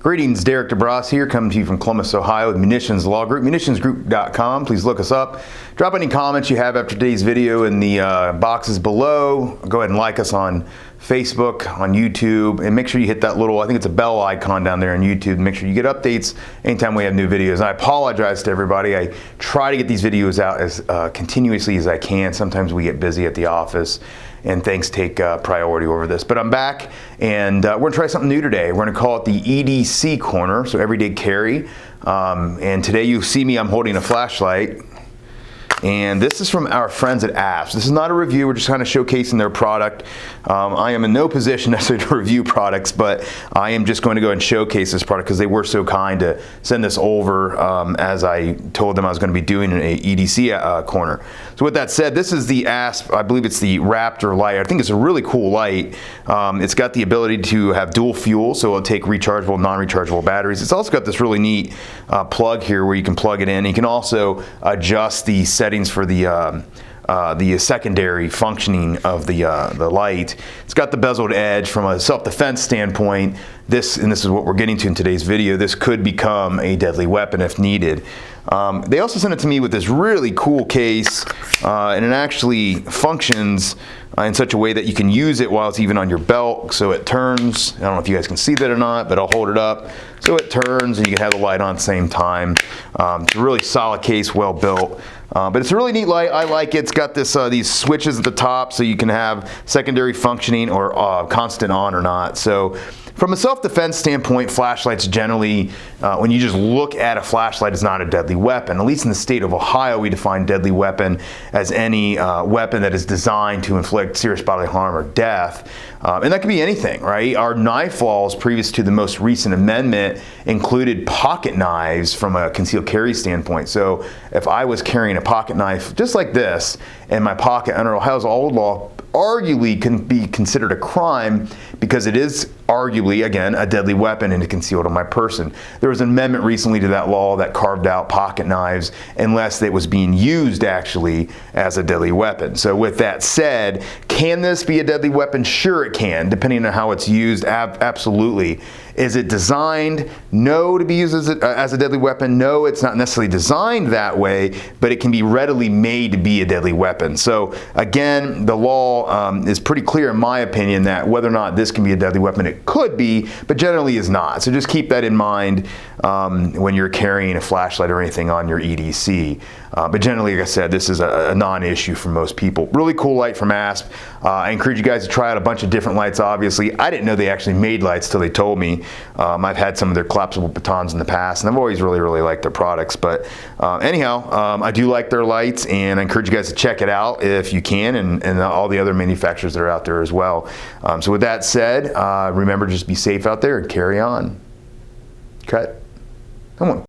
Greetings, Derek DeBrosse here, coming to you from Columbus, Ohio with Munitions Law Group, munitionsgroup.com. Please look us up. Drop any comments you have after today's video in the boxes below. Go ahead and like us on Facebook, on YouTube, and make sure you hit that little, I think it's a bell icon down there on YouTube. Make sure you get updates anytime we have new videos. And I apologize to everybody. I try to get these videos out as continuously as I can. Sometimes we get busy at the office and things take priority over this. But I'm back, and we're gonna try something new today. We're gonna call it the EDC Corner, so everyday carry. And today you see me, I'm holding a flashlight. And this is from our friends at ASP. This is not a review, we're just kind of showcasing their product. I am in no position necessarily to review products, but I am just going to go and showcase this product because they were so kind to send this over as I told them I was going to be doing an EDC corner. So with that said, this is the ASP, I believe it's the Raptor light. I think it's a really cool light. It's got the ability to have dual fuel, so it'll take rechargeable, non-rechargeable batteries. It's also got this really neat plug here where you can plug it in. You can also adjust the settings for the secondary functioning of the light. It's got the bezeled edge. From a self-defense standpoint, this is what we're getting to in today's video, this could become a deadly weapon if needed. They also sent it to me with this really cool case, and it actually functions in such a way that you can use it while it's even on your belt. So it turns, I don't know if you guys can see that or not, but I'll hold it up. So it turns and you can have the light on at the same time. It's a really solid case, well built. But it's a really neat light. I like it. It's got this these switches at the top so you can have secondary functioning or constant on or not. So from a self-defense standpoint, flashlights generally, when you just look at a flashlight, is not a deadly weapon. At least in the state of Ohio, we define deadly weapon as any weapon that is designed to inflict serious bodily harm or death. And that could be anything, right? Our knife laws previous to the most recent amendment included pocket knives from a concealed carry standpoint. So if I was carrying a pocket knife just like this in my pocket under Ohio's old law, arguably can be considered a crime because it is arguably, again, a deadly weapon and concealed on my person. There was an amendment recently to that law that carved out pocket knives unless it was being used actually as a deadly weapon. So with that said, can this be a deadly weapon? Sure it can, depending on how it's used, absolutely. Is it designed? No, to be used as a deadly weapon. No, it's not necessarily designed that way, but it can be readily made to be a deadly weapon. So again, the law is pretty clear in my opinion that whether or not this can be a deadly weapon, it could be, but generally is not. So just keep that in mind when you're carrying a flashlight or anything on your EDC. But generally, like I said, this is a non-issue for most people. Really cool light from ASP. I encourage you guys to try out a bunch of different lights, obviously. I didn't know they actually made lights till they told me. I've had some of their collapsible batons in the past, and I've always really liked their products. But anyhow, I do like their lights, and I encourage you guys to check it out if you can, and all the other manufacturers that are out there as well. So with that said, remember, just be safe out there and carry on. Cut. Come on.